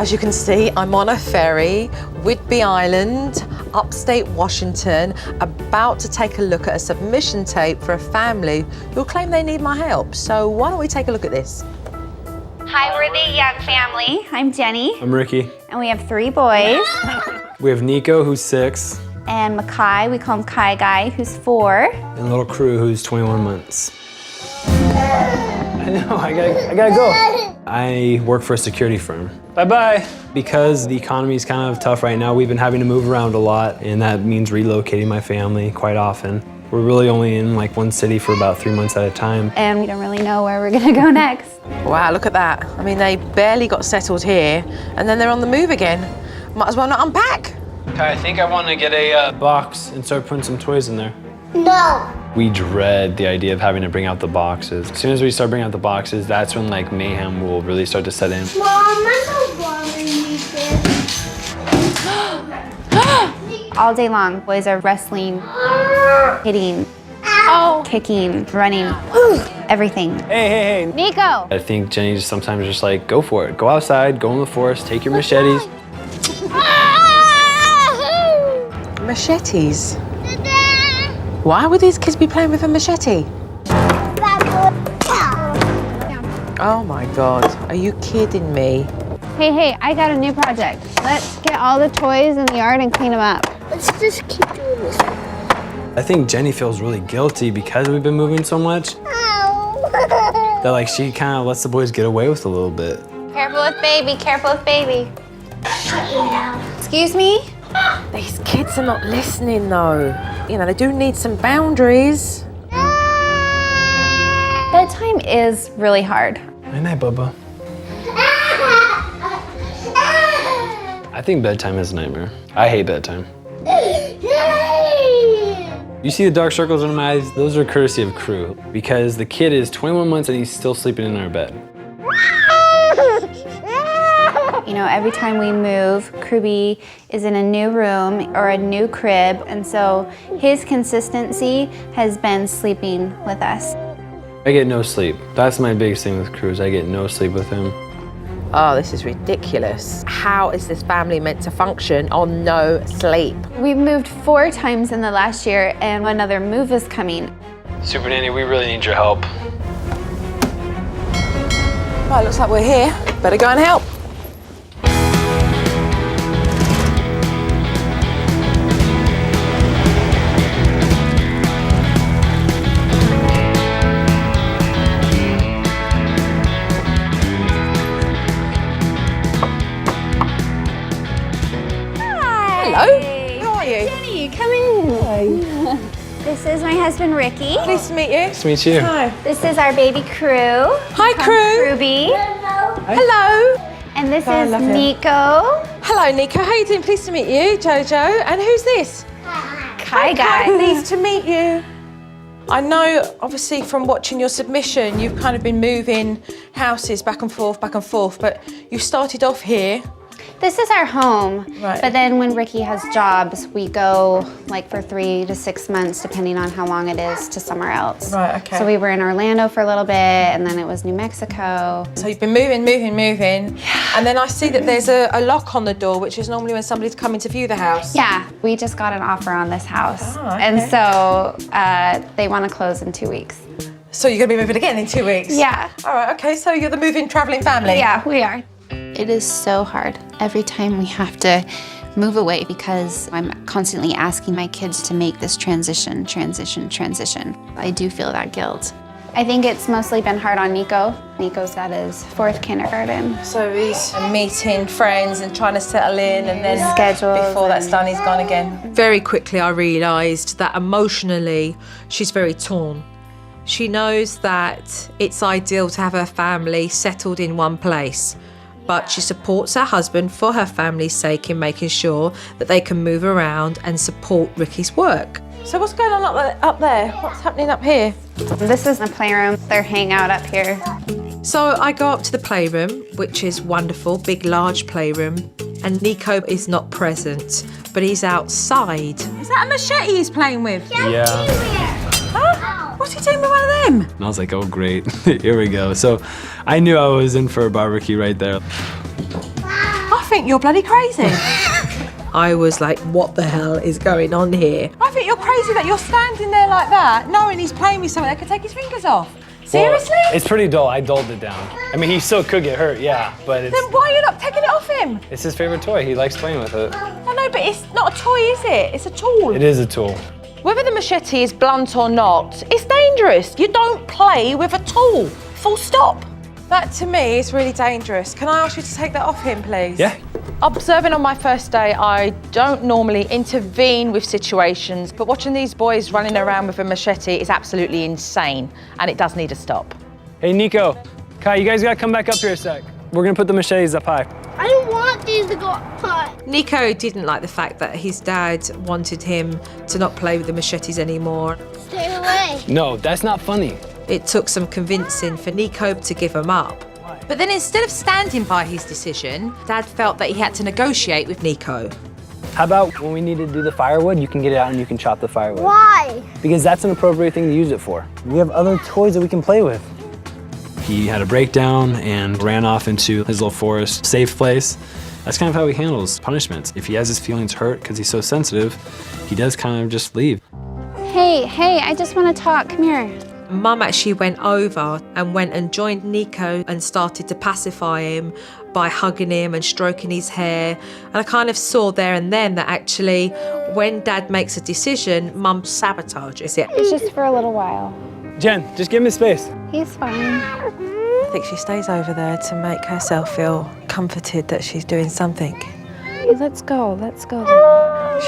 as you can see, I'm on a ferry, Whidbey Island, upstate Washington, about to take a look at a submission tape for a family who claim they need my help. So why don't we take a look at this? Hi, we're the Young family. I'm Jenny. I'm Ricky. And we have 3 boys. We have Nico, who's 6. And Makai, we call him Kai Guy, who's 4. And little Crew, who's 21 months. I know, I gotta go. I work for a security firm. Bye-bye. Because the economy is kind of tough right now, we've been having to move around a lot, and that means relocating my family quite often. We're really only in like one city for about 3 months at a time. And we don't really know where we're gonna go next. Wow, look at that. I mean, they barely got settled here, and then they're on the move again. Might as well not unpack. I think I want to get a box and start putting some toys in there. No. We dread the idea of having to bring out the boxes. As soon as we start bringing out the boxes, that's when like mayhem will really start to set in. Mom, I don't want to eat this. All day long, boys are wrestling, hitting, kicking, running, everything. Hey. Nico! I think Jenny just sometimes just like, go for it. Go outside, go in the forest, take your machetes. Machetes? Why would these kids be playing with a machete? Oh my God, are you kidding me? Hey, I got a new project. Let's get all the toys in the yard and clean them up. Let's just keep doing this. I think Jenny feels really guilty because we've been moving so much Ow. that like she kind of lets the boys get away with a little bit. Careful with baby, careful with baby. Excuse me? These kids are not listening though. You know, they do need some boundaries. Bedtime is really hard. Night night, Bubba. I think bedtime is a nightmare. I hate bedtime. You see the dark circles in my eyes? Those are courtesy of Crew because the kid is 21 months and he's still sleeping in our bed. You know, every time we move, Kruby is in a new room or a new crib, and so his consistency has been sleeping with us. I get no sleep. That's my biggest thing with Crew is I get no sleep with him. Oh, this is ridiculous. How is this family meant to function on no sleep? We've moved 4 times in the last year, and another move is coming. Supernanny, we really need your help. Right, looks like we're here. Better go and help. Hello. How are you? Jenny, come in. Hi. This is my husband, Ricky. Nice to meet you. Nice to meet you. Hi. This is our baby Crew. Hi, Crew. Ruby. Hello. And this I is love him. Nico. Hello, Nico. How you doing? Pleased to meet you, Jojo. And who's this? Kai Guy. Pleased to meet you. I know, obviously, from watching your submission, you've kind of been moving houses back and forth, but you started off here. This is our home, Right. but then when Ricky has jobs, we go like for 3 to 6 months, depending on how long it is, to somewhere else. Right, okay. So we were in Orlando for a little bit, and then it was New Mexico. So you've been moving, and then I see that there's a lock on the door, which is normally when somebody's coming to view the house. Yeah, we just got an offer on this house, Oh, okay. and so they want to close in 2 weeks. So you're going to be moving again in 2 weeks? Yeah. All right, okay, so you're the moving, traveling family? Yeah, we are. It is so hard every time we have to move away because I'm constantly asking my kids to make this transition. I do feel that guilt. I think it's mostly been hard on Nico. Nico's at his 4th kindergarten. So he's meeting friends and trying to settle in, and then Schedules before that's and- done, he's gone again. Very quickly, I realised that emotionally, she's very torn. She knows that it's ideal to have her family settled in one place, but she supports her husband for her family's sake in making sure that they can move around and support Ricky's work. So what's going on up there? What's happening up here? This is the playroom. Their hangout up here. So I go up to the playroom, which is wonderful, big, large playroom, and Nico is not present, but he's outside. Is that a machete he's playing with? Yeah. Huh? What's he doing with one of them? And I was like, oh great, here we go. So I knew I was in for a barbecue right there. Oh, think you're bloody crazy. I was like, what the hell is going on here? I think you're crazy that you're standing there like that, knowing he's playing with something that could take his fingers off. Seriously? Well, it's pretty dull. I dulled it down. I mean, he still could get hurt, yeah, but it's... Then why are you not taking it off him? It's his favorite toy. He likes playing with it. I know, but it's not a toy, is it? It's a tool. It is a tool. Whether the machete is blunt or not, it's dangerous. You don't play with a tool. Full stop. That to me is really dangerous. Can I ask you to take that off him, please? Yeah. Observing on my first day, I don't normally intervene with situations, but watching these boys running around with a machete is absolutely insane, and it does need to stop. Hey, Nico, Kai, you guys gotta come back up here a sec. We're gonna put the machetes up high. I don't want these to go up high. Nico didn't like the fact that his dad wanted him to not play with the machetes anymore. Stay away. No, that's not funny. It took some convincing for Nico to give him up. But then instead of standing by his decision, Dad felt that he had to negotiate with Nico. How about when we need to do the firewood, you can get it out and you can chop the firewood? Why? Because that's an appropriate thing to use it for. We have other toys that we can play with. He had a breakdown and ran off into his little forest safe place. That's kind of how he handles punishments. If he has his feelings hurt because he's so sensitive, he does kind of just leave. Hey, I just want to talk. Come here. Mum actually went over and went and joined Nico and started to pacify him by hugging him and stroking his hair. And I kind of saw there and then that actually when Dad makes a decision, Mum sabotages it. It's just for a little while. Jen, just give him his space. He's fine. I think she stays over there to make herself feel comforted that she's doing something. Hey, let's go.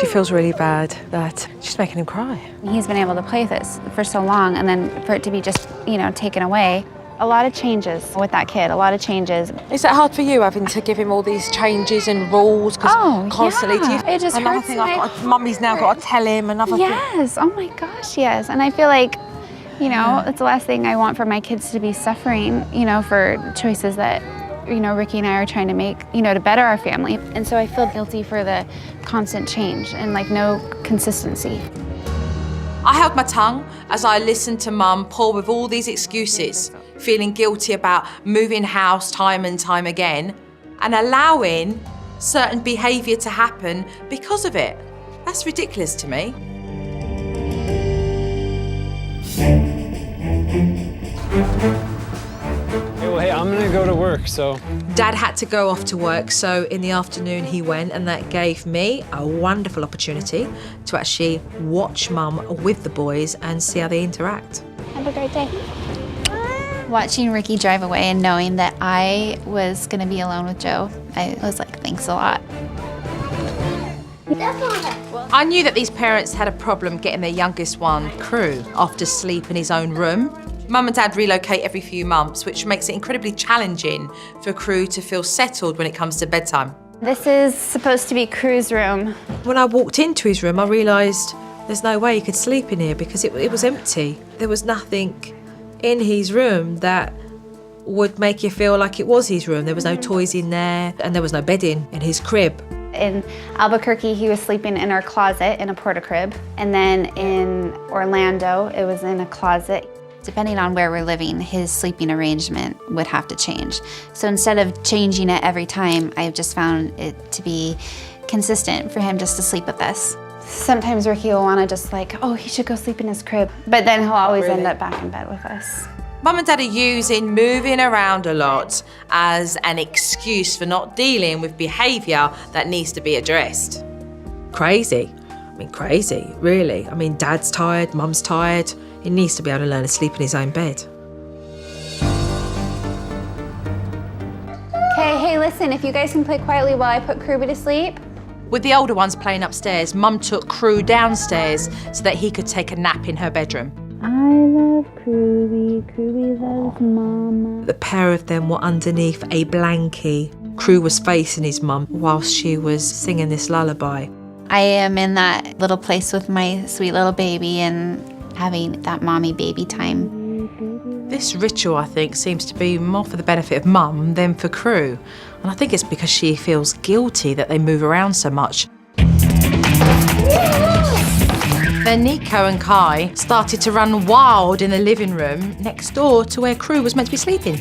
She feels really bad that she's making him cry. He's been able to play with this for so long, and then for it to be just, taken away. A lot of changes with that kid, a lot of changes. Is that hard for you, having to give him all these changes and rules? Constantly, yeah. do you, It just another hurts thing, my- Mummy's now got to tell him another thing. Yes, oh my gosh, yes. And I feel like, it's the last thing I want for my kids to be suffering, for choices that, Ricky and I are trying to make, to better our family. And so I feel guilty for the constant change and no consistency. I held my tongue as I listened to Mum pour with all these excuses, feeling guilty about moving house time and time again and allowing certain behaviour to happen because of it. That's ridiculous to me. Hey, I'm gonna go to work, so. Dad had to go off to work, so in the afternoon he went, and that gave me a wonderful opportunity to actually watch Mum with the boys and see how they interact. Have a great day. Watching Ricky drive away and knowing that I was gonna be alone with Joe, I was like, thanks a lot. I knew that these parents had a problem getting their youngest one, Crew, off to sleep in his own room. Mum and Dad relocate every few months, which makes it incredibly challenging for Crew to feel settled when it comes to bedtime. This is supposed to be Crew's room. When I walked into his room, I realised there's no way he could sleep in here because it was empty. There was nothing in his room that would make you feel like it was his room. There was no toys in there, and there was no bedding in his crib. In Albuquerque, he was sleeping in our closet in a porta-crib. And then in Orlando, it was in a closet. Depending on where we're living, his sleeping arrangement would have to change. So instead of changing it every time, I've just found it to be consistent for him just to sleep with us. Sometimes Ricky will want to just he should go sleep in his crib. But then he'll always end up back in bed with us. Mum and Dad are using moving around a lot as an excuse for not dealing with behaviour that needs to be addressed. Crazy. Crazy, really. Dad's tired, Mum's tired. He needs to be able to learn to sleep in his own bed. Okay, hey, listen, if you guys can play quietly while I put Kruby to sleep. With the older ones playing upstairs, Mum took Crew downstairs so that he could take a nap in her bedroom. I love Kruby, Kruby loves Mama. The pair of them were underneath a blankie. Crew was facing his mum whilst she was singing this lullaby. I am in that little place with my sweet little baby and having that mommy baby time. This ritual, I think, seems to be more for the benefit of Mum than for Crew. And I think it's because she feels guilty that they move around so much. Then Nico and Kai started to run wild in the living room next door to where Crew was meant to be sleeping.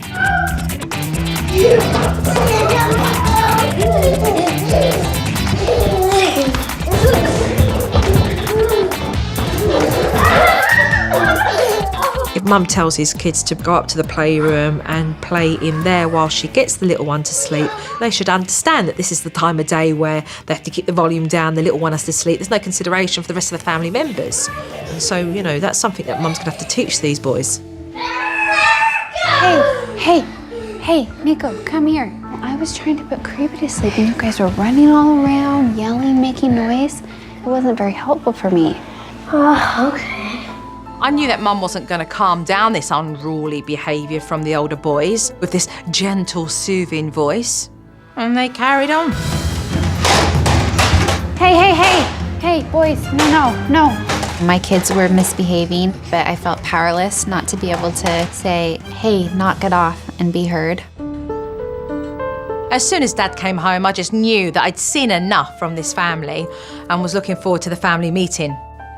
If mum tells his kids to go up to the playroom and play in there while she gets the little one to sleep, they should understand that this is the time of day where they have to keep the volume down, the little one has to sleep. There's no consideration for the rest of the family members. And so, you know, that's something that mum's going to have to teach these boys. Hey, Nico, come here. Well, I was trying to put Creepy to sleep and you guys were running all around, yelling, making noise. It wasn't very helpful for me. Oh, okay. I knew that mum wasn't going to calm down this unruly behaviour from the older boys with this gentle, soothing voice. And they carried on. Hey, boys, no. My kids were misbehaving, but I felt powerless not to be able to say, hey, knock it off, and be heard. As soon as Dad came home, I just knew that I'd seen enough from this family and was looking forward to the family meeting.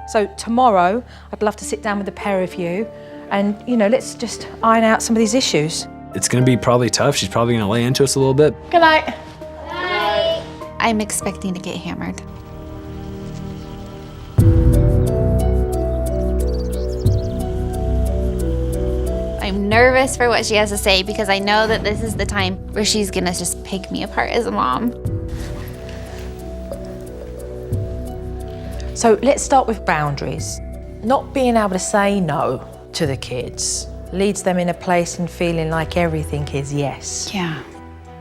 So tomorrow, I'd love to sit down with the pair of you and, you know, let's just iron out some of these issues. It's gonna be probably tough. She's probably gonna lay into us a little bit. Good night. I'm expecting to get hammered. I'm nervous for what she has to say because I know that this is the time where she's gonna just pick me apart as a mom. So let's start with boundaries. Not being able to say no to the kids leads them in a place and feeling like everything is yes. Yeah.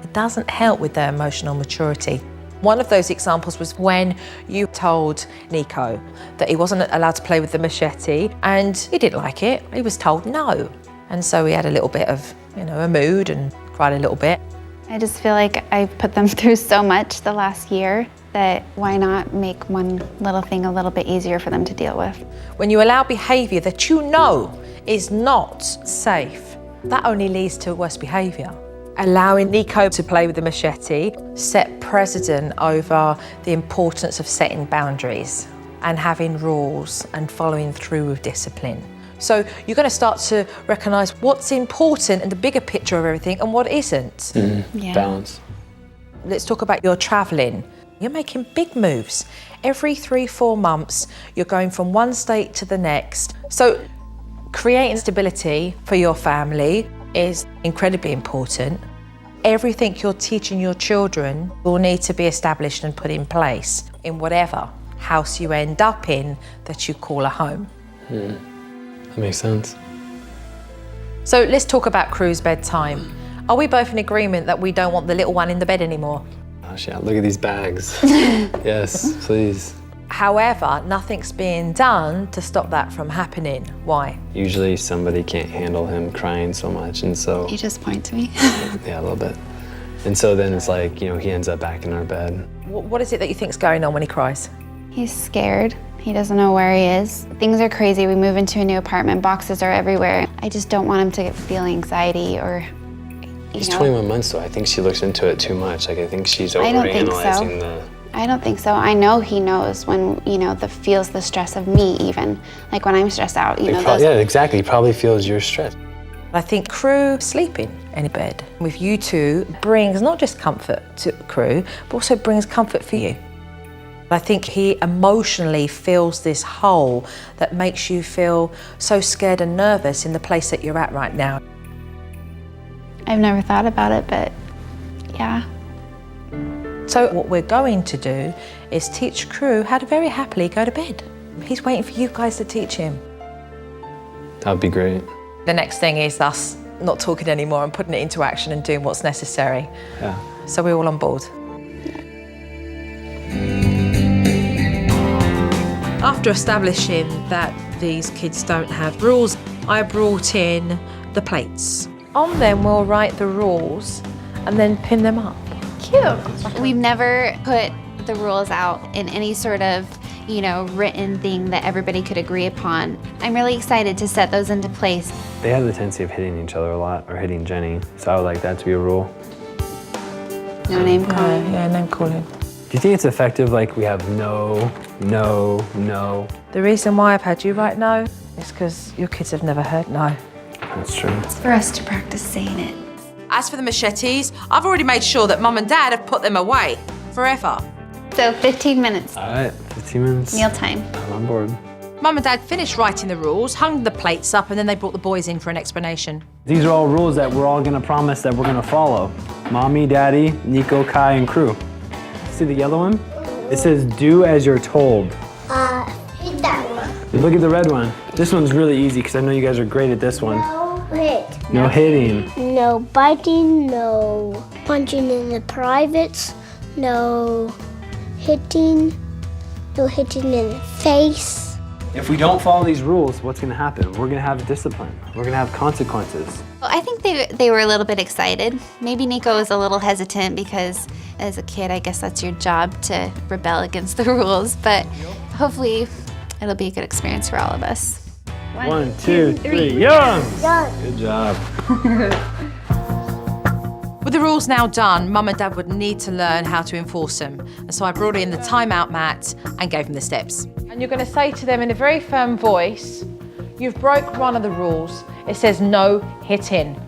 It doesn't help with their emotional maturity. One of those examples was when you told Nico that he wasn't allowed to play with the machete and he didn't like it. He was told no. And so he had a little bit of, you know, a mood and cried a little bit. I just feel like I put them through so much the last year that why not make one little thing a little bit easier for them to deal with. When you allow behaviour that you know is not safe, that only leads to worse behaviour. Allowing Nico to play with the machete set precedent over the importance of setting boundaries and having rules and following through with discipline. So you're going to start to recognise what's important and the bigger picture of everything and what isn't. Yeah. Balance. Let's talk about your travelling. You're making big moves. Every 3-4 months, you're going from one state to the next. So creating stability for your family is incredibly important. Everything you're teaching your children will need to be established and put in place in whatever house you end up in that you call a home. That makes sense. So let's talk about Crew's bedtime. Are we both in agreement that we don't want the little one in the bed anymore? Gosh, yeah, look at these bags. Yes, please. However, nothing's being done to stop that from happening. Why? Usually somebody can't handle him crying so much, and so, You just point to me. yeah, a little bit. And so then it's like, you know, he ends up back in our bed. What is it that you think's going on when he cries? He's scared. He doesn't know where he is. Things are crazy. We move into a new apartment. Boxes are everywhere. I just don't want him to feel anxiety or, He's 21 months though. I think she looks into it too much. Like, I think she's I don't think so. overanalyzing the... I don't think so. I know he knows when, you know, feels the stress of me even. Like when I'm stressed out, you know. Yeah, exactly. He probably feels your stress. I think Crew sleeping in a bed with you two brings not just comfort to Crew, but also brings comfort for you. I think he emotionally fills this hole that makes you feel so scared and nervous in the place that you're at right now. I've never thought about it, but yeah. So what we're going to do is teach Crew how to very happily go to bed. He's waiting for you guys to teach him. That would be great. The next thing is us not talking anymore and putting it into action and doing what's necessary. Yeah. So we're all on board. After establishing that these kids don't have rules, I brought in the plates. On them, we'll write the rules and then pin them up. Cute. We've never put the rules out in any sort of, you know, written thing that everybody could agree upon. I'm really excited to set those into place. They have the tendency of hitting each other a lot, or hitting Jenny, so I would like that to be a rule. No name calling. Yeah, name calling. Do you think it's effective, like we have no, no, no? The reason why I've had you write no is because your kids have never heard no. That's true. It's for us to practice saying it. As for the machetes, I've already made sure that Mum and Dad have put them away forever. So 15 minutes, All right, 15 minutes. mealtime. I'm on board. Mum and Dad finished writing the rules, hung the plates up, and then they brought the boys in for an explanation. These are all rules that we're all gonna promise that we're gonna follow. Mommy, Daddy, Nico, Kai, and crew. See the yellow one? It says do as you're told. Hit that one. Look at the red one. This one's really easy because I know you guys are great at this one. No hit. No hitting. No biting, no punching in the privates, no hitting in the face. If we don't follow these rules, what's gonna happen? We're gonna have discipline. We're gonna have consequences. Well, I think they were a little bit excited. Maybe Nico was a little hesitant because as a kid, I guess that's your job to rebel against the rules, but hopefully it'll be a good experience for all of us. 1, 2, 3, young! Good job. With the rules now done, Mum and Dad would need to learn how to enforce them. And so I brought in the timeout mat and gave them the steps. And you're going to say to them in a very firm voice, you've broke one of the rules. It says no hitting.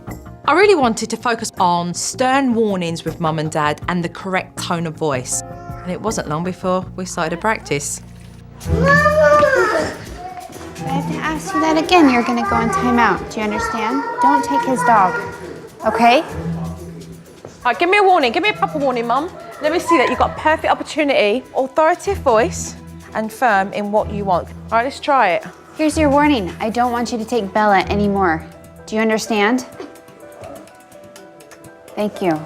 I really wanted to focus on stern warnings with Mum and Dad and the correct tone of voice. And it wasn't long before we started to practice. I have to ask you that again. You're gonna go in timeout. Do you understand? Don't take his dog, okay? All right, give me a warning. Give me a proper warning, Mum. Let me see that you've got a perfect opportunity, authoritative voice, and firm in what you want. All right, let's try it. Here's your warning. I don't want you to take Bella anymore. Do you understand? Thank you.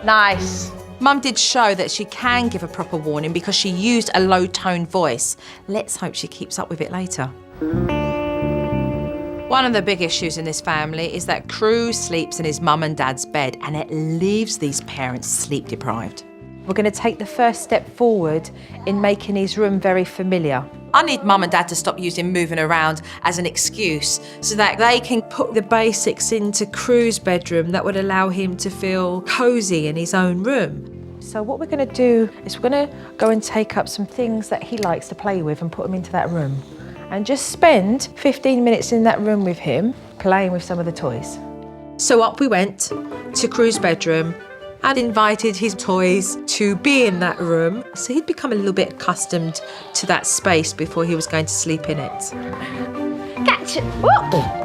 Nice. Mum did show that she can give a proper warning because she used a low-toned voice. Let's hope she keeps up with it later. One of the big issues in this family is that Crew sleeps in his mum and dad's bed, and it leaves these parents sleep deprived. We're going to take the first step forward in making his room very familiar. I need Mum and Dad to stop using moving around as an excuse so that they can put the basics into Crew's bedroom that would allow him to feel cosy in his own room. So what we're going to do is we're going to go and take up some things that he likes to play with and put them into that room. And just spend 15 minutes in that room with him, playing with some of the toys. So up we went to Crew's bedroom and invited his toys to be in that room. So he'd become a little bit accustomed to that space before he was going to sleep in it. Catch it! Whoa!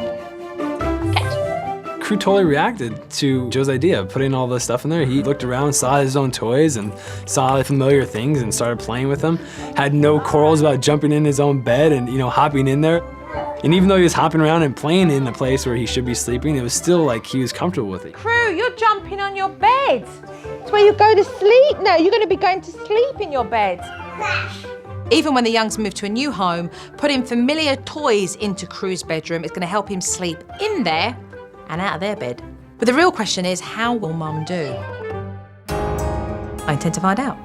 Crew totally reacted to Joe's idea of putting all this stuff in there. He looked around, saw his own toys and saw the familiar things and started playing with them. Had no quarrels about jumping in his own bed and, hopping in there. And even though he was hopping around and playing in the place where he should be sleeping, it was still like he was comfortable with it. Crew, you're jumping on your bed. It's where you go to sleep now. You're going to be going to sleep in your bed. Even when the Youngs moved to a new home, putting familiar toys into Crew's bedroom is going to help him sleep in there and out of their bed. But the real question is, how will Mum do? I intend to find out.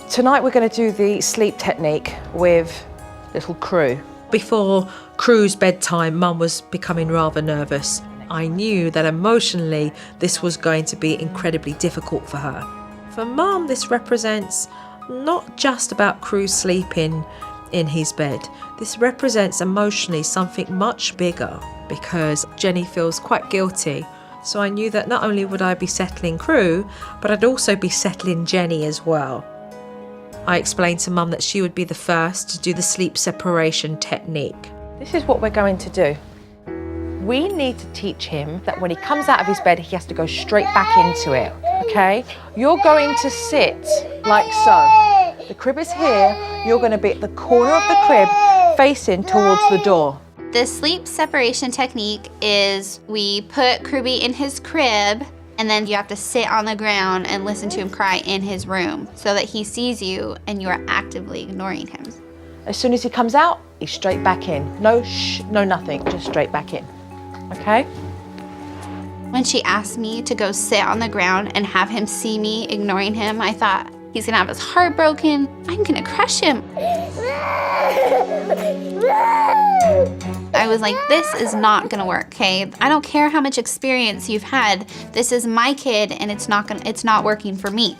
Tonight we're going to do the sleep technique with little Crew. Before Crew's bedtime, Mum was becoming rather nervous. I knew that emotionally this was going to be incredibly difficult for her. For Mum, this represents not just about Crew sleeping in his bed. This represents emotionally something much bigger, because Jenny feels quite guilty. So I knew that not only would I be settling Crew, but I'd also be settling Jenny as well. I explained to Mum that she would be the first to do the sleep separation technique. This is what we're going to do. We need to teach him that when he comes out of his bed, he has to go straight back into it, okay? You're going to sit like so. The crib is here. You're going to be at the corner of the crib facing towards the door. The sleep separation technique is we put Kruby in his crib and then you have to sit on the ground and listen to him cry in his room so that he sees you and you are actively ignoring him. As soon as he comes out, he's straight back in. No shh, no nothing, just straight back in, okay? When she asked me to go sit on the ground and have him see me ignoring him, I thought, he's gonna have his heart broken. I'm gonna crush him. I was like, this is not gonna work, okay? I don't care how much experience you've had. This is my kid and it's not working for me.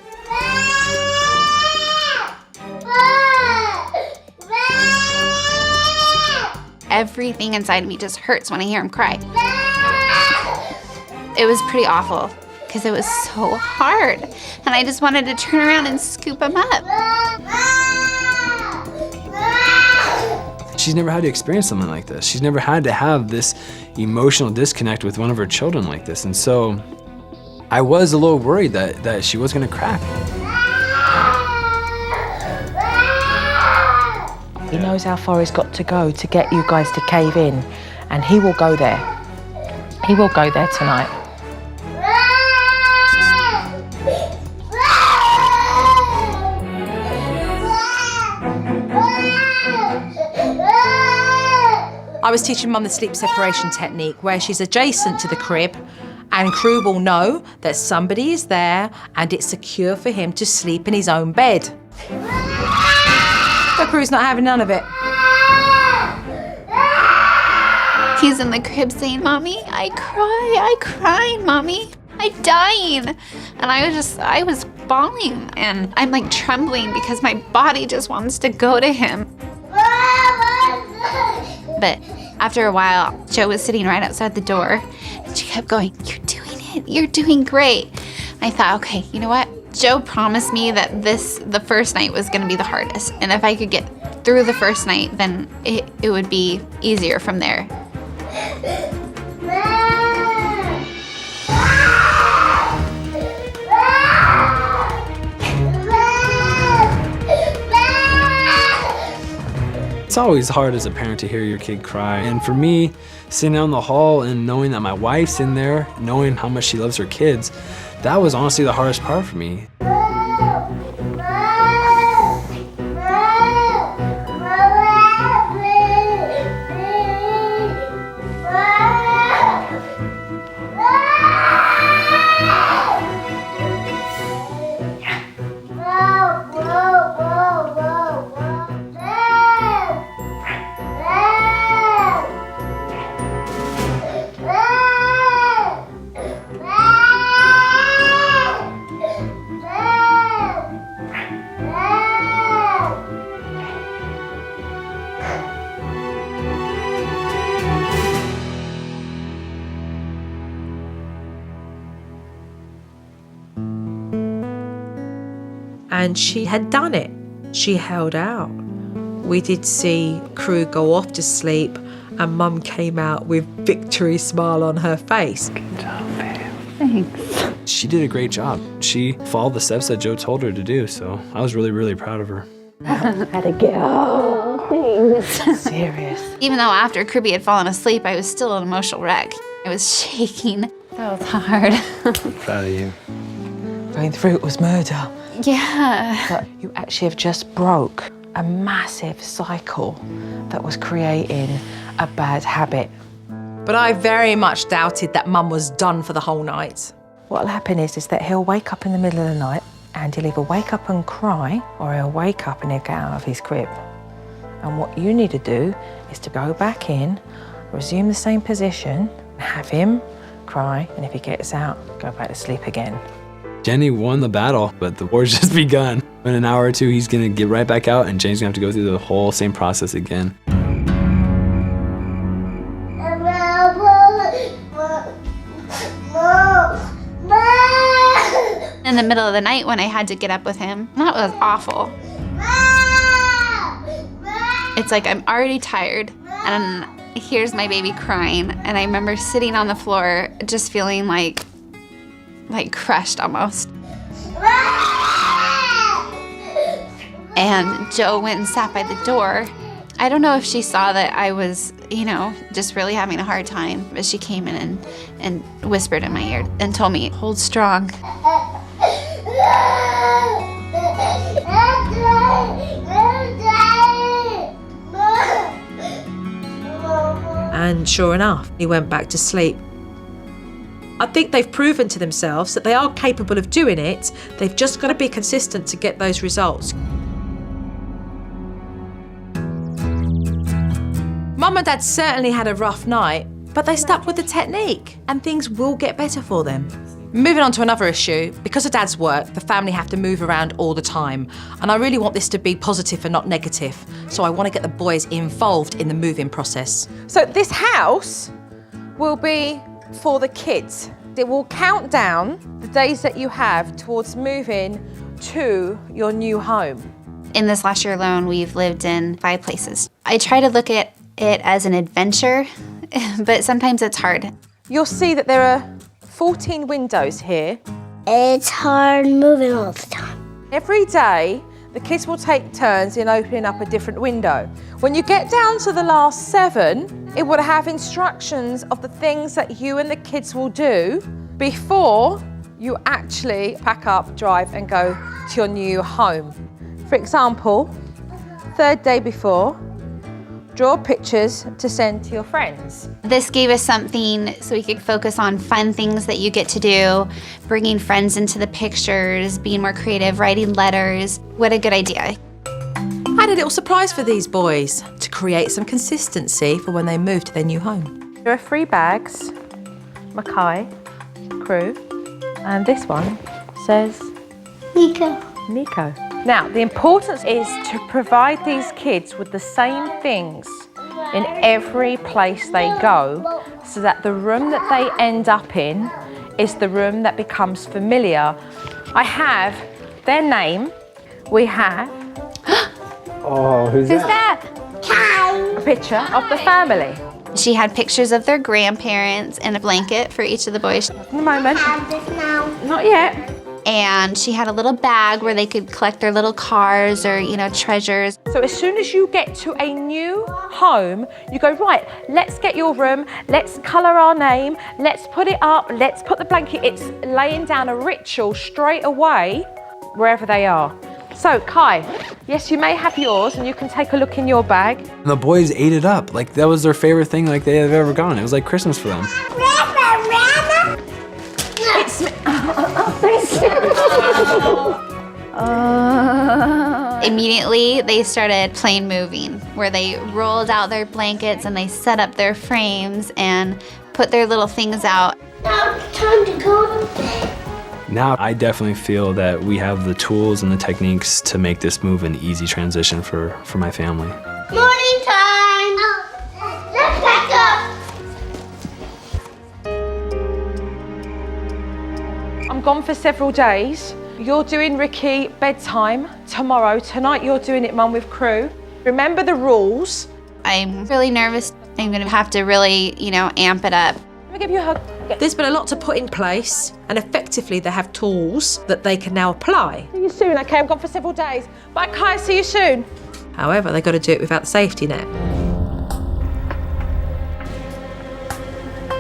Everything inside of me just hurts when I hear him cry. It was pretty awful because it was so hard. And I just wanted to turn around and scoop him up. She's never had to experience something like this. She's never had to have this emotional disconnect with one of her children like this. And so I was a little worried that she was gonna crack. He knows how far he's got to go to get you guys to cave in, and he will go there. He will go there tonight. I was teaching Mum the sleep separation technique where she's adjacent to the crib and Crew will know that somebody is there and it's secure for him to sleep in his own bed. But Crew's not having none of it. He's in the crib saying, Mommy, I cry, Mommy. I'm dying. And I was bawling and I'm like trembling because my body just wants to go to him. But after a while, Joe was sitting right outside the door and she kept going, you're doing it, you're doing great. I thought, okay, you know what? Joe promised me that the first night was gonna be the hardest. And if I could get through the first night, then it would be easier from there. It's always hard as a parent to hear your kid cry. And for me, sitting out in the hall and knowing that my wife's in there, knowing how much she loves her kids, that was honestly the hardest part for me. And she had done it. She held out. We did see Crew go off to sleep and Mum came out with victory smile on her face. Good job, babe. Thanks. She did a great job. She followed the steps that Joe told her to do, so I was really, really proud of her. Had a go. Thanks. Serious. Even though after Kirby had fallen asleep, I was still an emotional wreck. I was shaking. That was hard. Proud of you. Going through it was murder. Yeah. But you actually have just broke a massive cycle that was creating a bad habit. But I very much doubted that Mum was done for the whole night. What'll happen is that he'll wake up in the middle of the night and he'll either wake up and cry or he'll wake up and he'll get out of his crib. And what you need to do is to go back in, resume the same position, have him cry, and if he gets out, go back to sleep again. Jenny won the battle, but the war's just begun. In an hour or two, he's gonna get right back out and Jane's gonna have to go through the whole same process again. In the middle of the night when I had to get up with him, that was awful. It's like I'm already tired and here's my baby crying and I remember sitting on the floor just feeling like crushed almost. And Joe went and sat by the door. I don't know if she saw that I was, just really having a hard time, but she came in and whispered in my ear and told me, hold strong. And sure enough, he went back to sleep. I think they've proven to themselves that they are capable of doing it. They've just got to be consistent to get those results. Mum and Dad certainly had a rough night, but they stuck with the technique and things will get better for them. Moving on to another issue, because of Dad's work, the family have to move around all the time. And I really want this to be positive and not negative. So I want to get the boys involved in the moving process. So this house will be for the kids. It will count down the days that you have towards moving to your new home. In this last year alone, we've lived in 5 places. I try to look at it as an adventure, but sometimes it's hard. You'll see that there are 14 windows here. It's hard moving all the time. Every day, the kids will take turns in opening up a different window. When you get down to the last 7, it will have instructions of the things that you and the kids will do before you actually pack up, drive, and go to your new home. For example, 3rd day before, draw pictures to send to your friends. This gave us something so we could focus on fun things that you get to do, bringing friends into the pictures, being more creative, writing letters. What a good idea. I had a little surprise for these boys to create some consistency for when they move to their new home. There are 3 bags, Mackay, Crew, and this one says Nico. Nico. Now, the importance is to provide these kids with the same things in every place they go, so that the room that they end up in is the room that becomes familiar. I have their name. We have Oh, who's that? a picture of the family. She had pictures of their grandparents and a blanket for each of the boys. In a moment. Have this now. Not yet. And she had a little bag where they could collect their little cars or, treasures. So as soon as you get to a new home, you go, right, let's get your room, let's colour our name, let's put it up, let's put the blanket. It's laying down a ritual straight away wherever they are. So, Kai, yes, you may have yours and you can take a look in your bag. The boys ate it up. Like, that was their favorite thing like they have ever gone. It was like Christmas for them. Immediately, they started playing moving, where they rolled out their blankets and they set up their frames and put their little things out. Now it's time to go to bed. Now I definitely feel that we have the tools and the techniques to make this move an easy transition for my family. Morning time. Let's pack up. I'm gone for several days. You're doing Ricky bedtime tomorrow. Tonight you're doing it, Mum, with Crew. Remember the rules. I'm really nervous. I'm gonna have to really, amp it up. Let me give you a hug. There's been a lot to put in place, and effectively they have tools that they can now apply. See you soon, okay? I'm gone for several days. Bye, Kai, see you soon. However, they've got to do it without the safety net.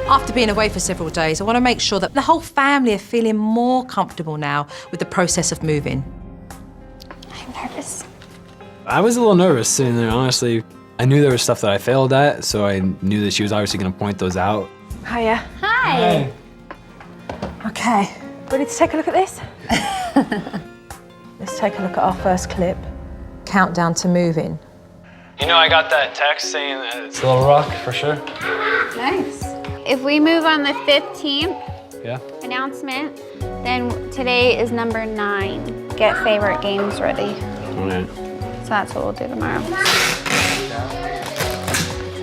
After being away for several days, I want to make sure that the whole family are feeling more comfortable now with the process of moving. I'm nervous. I was a little nervous sitting there, honestly. I knew there was stuff that I failed at, so I knew that she was obviously going to point those out. Hiya. Hi. Okay, ready to take a look at this? Let's take a look at our first clip. Countdown to moving. You know, I got that text saying that it's a little rough for sure. Nice. If we move on the 15th Yeah. announcement, then today is number 9. Get favorite games ready. All right. So that's what we'll do tomorrow.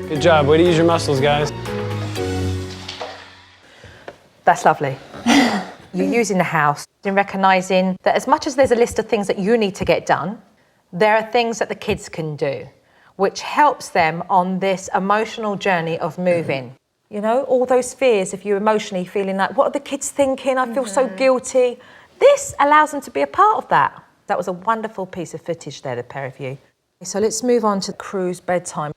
Good job. Way to use your muscles, guys. That's lovely. You're using the house and recognising that as much as there's a list of things that you need to get done, there are things that the kids can do, which helps them on this emotional journey of moving. You know, all those fears of you emotionally feeling like, what are the kids thinking? I feel so guilty. This allows them to be a part of that. That was a wonderful piece of footage there, the pair of you. So let's move on to Crew's bedtime.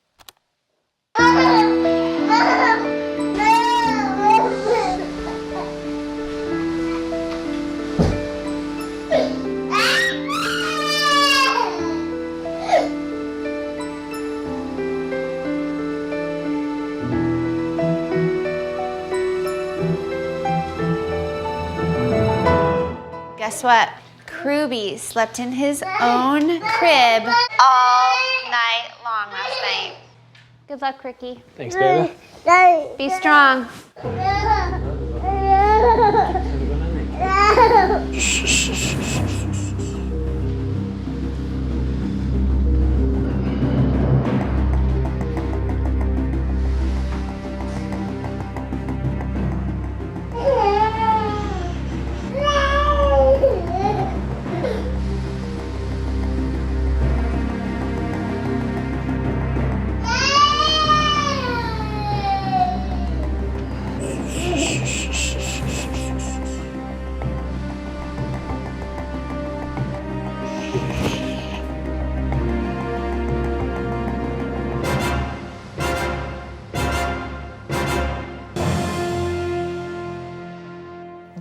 Guess what? Kruby slept in his own crib all night long last night. Good luck, Ricky. Thanks, baby. Be strong.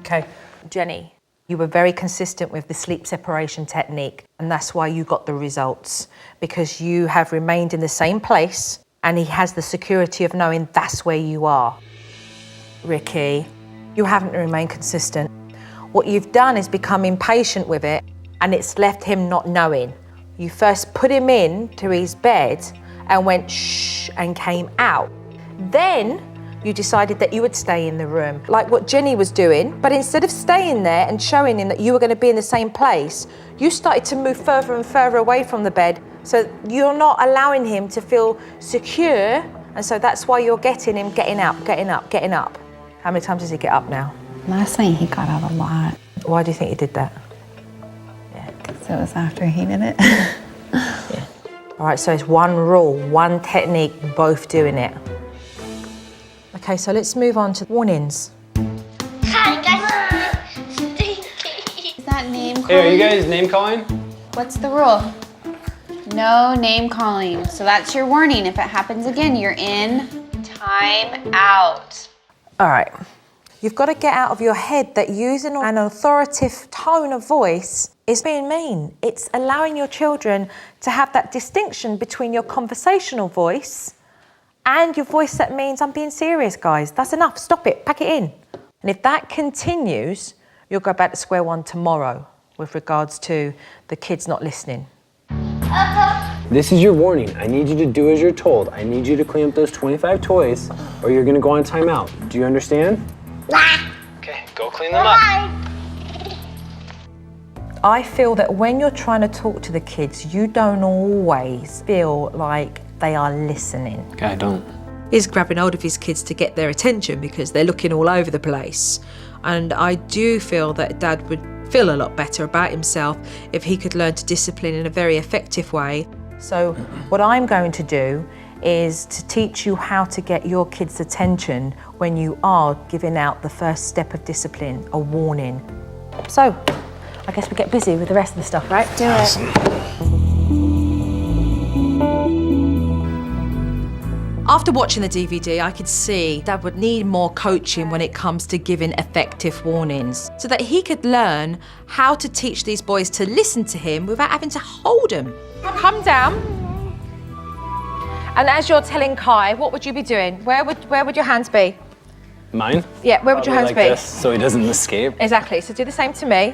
Okay. Jenny, you were very consistent with the sleep separation technique, and that's why you got the results, because you have remained in the same place and he has the security of knowing that's where you are. Ricky, you haven't remained consistent. What you've done is become impatient with it, and it's left him not knowing. You first put him in to his bed and went shh and came out. Then you decided that you would stay in the room, like what Jenny was doing, but instead of staying there and showing him that you were going to be in the same place, you started to move further and further away from the bed, so you're not allowing him to feel secure, and so that's why you're getting him getting up, getting up, getting up. How many times does he get up now? Last night he got up a lot. Why do you think he did that? So it was after he did it. Yeah. All right, so it's one rule, one technique, both doing it. Okay, so let's move on to warnings. Hi, guys. Stinky. Is that name calling? Hey, are you guys name calling? What's the rule? No name calling. So that's your warning. If it happens again, you're in time out. All right. You've got to get out of your head that using an authoritative tone of voice is being mean. It's allowing your children to have that distinction between your conversational voice and your voice that means I'm being serious, guys. That's enough. Stop it. Pack it in. And if that continues, you'll go back to square one tomorrow with regards to the kids not listening. This is your warning. I need you to do as you're told. I need you to clean up those 25 toys or you're gonna go on timeout. Do you understand? Okay, go clean them up. I feel that when you're trying to talk to the kids, you don't always feel like they are listening. Okay, I don't. He's grabbing hold of his kids to get their attention because they're looking all over the place. And I do feel that Dad would feel a lot better about himself if he could learn to discipline in a very effective way. So what I'm going to do is to teach you how to get your kids' attention when you are giving out the first step of discipline, a warning. So, I guess we get busy with the rest of the stuff, right? Do it. After watching the DVD, I could see Dad would need more coaching when it comes to giving effective warnings, so that he could learn how to teach these boys to listen to him without having to hold them. Come down. And as you're telling Kai, what would you be doing? Where would your hands be? Mine? Yeah, where would your hands Probably be? like this, so he doesn't escape. Exactly, so do the same to me.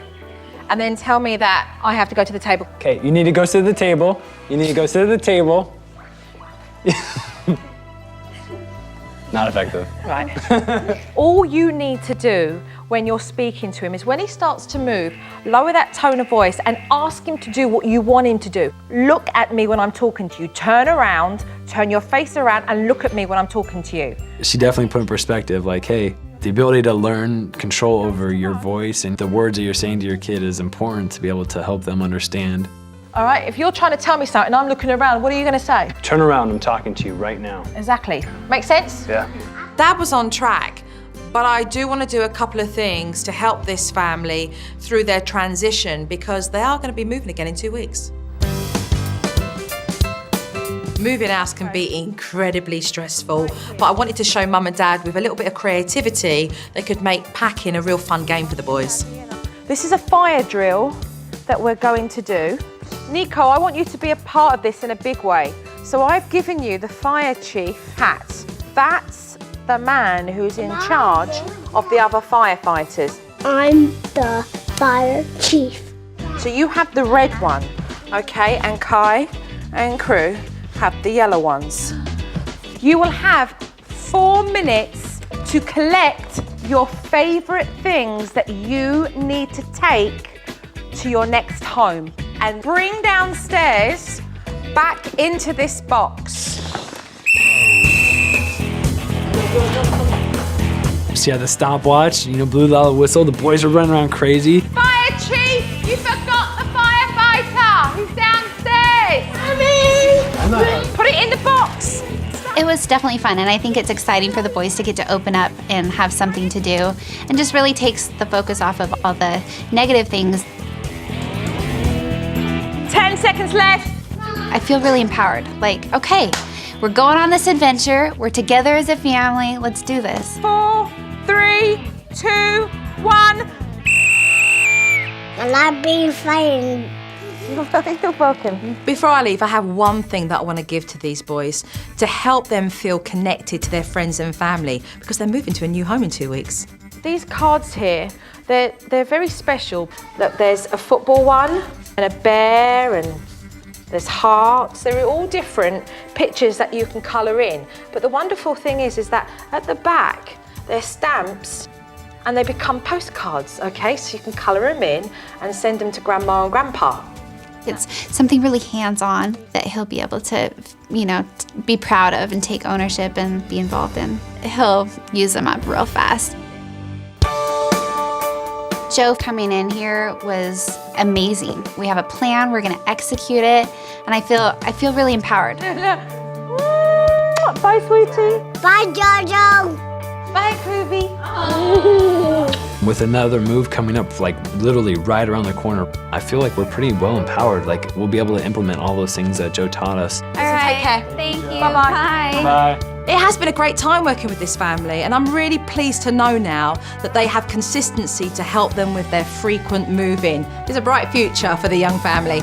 And then tell me that I have to go to the table. Okay, you need to go sit at the table. You need to go sit at the table. Not effective. Right. All you need to do when you're speaking to him is when he starts to move, lower that tone of voice and ask him to do what you want him to do. Look at me when I'm talking to you. Turn around, turn your face around and look at me when I'm talking to you. She definitely put in perspective, like, hey, the ability to learn control over your voice and the words that you're saying to your kid is important to be able to help them understand. All right, if you're trying to tell me something and I'm looking around, what are you going to say? Turn around, I'm talking to you right now. Exactly. Make sense? Yeah. Dad was on track, but I do want to do a couple of things to help this family through their transition because they are going to be moving again in 2 weeks. Moving house can be incredibly stressful, but I wanted to show Mum and Dad with a little bit of creativity they could make packing a real fun game for the boys. This is a fire drill that we're going to do. Nico, I want you to be a part of this in a big way. So I've given you the fire chief hat. That's the man who's in charge of the other firefighters. I'm the fire chief. So you have the red one, okay? And Kai and crew have the yellow ones. You will have 4 minutes to collect your favorite things that you need to take to your next home and bring downstairs back into this box. See how the stopwatch, blew the loud whistle, the boys are running around crazy. Fire chief, you forgot the firefighter. He's downstairs. Put it in the box. It was definitely fun, and I think it's exciting for the boys to get to open up and have something to do, and just really takes the focus off of all the negative things. 10 seconds left. I feel really empowered. Like, okay, we're going on this adventure. We're together as a family. Let's do this. 4, 3, 2, 1. I like being frightened. You're welcome. Before I leave, I have one thing that I want to give to these boys to help them feel connected to their friends and family because they're moving to a new home in 2 weeks. These cards here, they're very special. Look, there's a football one and a bear and there's hearts. They're all different pictures that you can colour in. But the wonderful thing is that at the back, they're stamps and they become postcards, okay? So you can colour them in and send them to Grandma and Grandpa. It's something really hands-on that he'll be able to, be proud of and take ownership and be involved in. He'll use them up real fast. Joe coming in here was amazing. We have a plan, we're gonna execute it, and I feel really empowered. Bye, sweetie. Bye, Jojo. Bye, Groovy. With another move coming up, like literally right around the corner, I feel like we're pretty well empowered. Like we'll be able to implement all those things that Joe taught us. All right, Take care. thank you. Bye-bye. Bye. It has been a great time working with this family, and I'm really pleased to know now that they have consistency to help them with their frequent move-in. There's a bright future for the young family.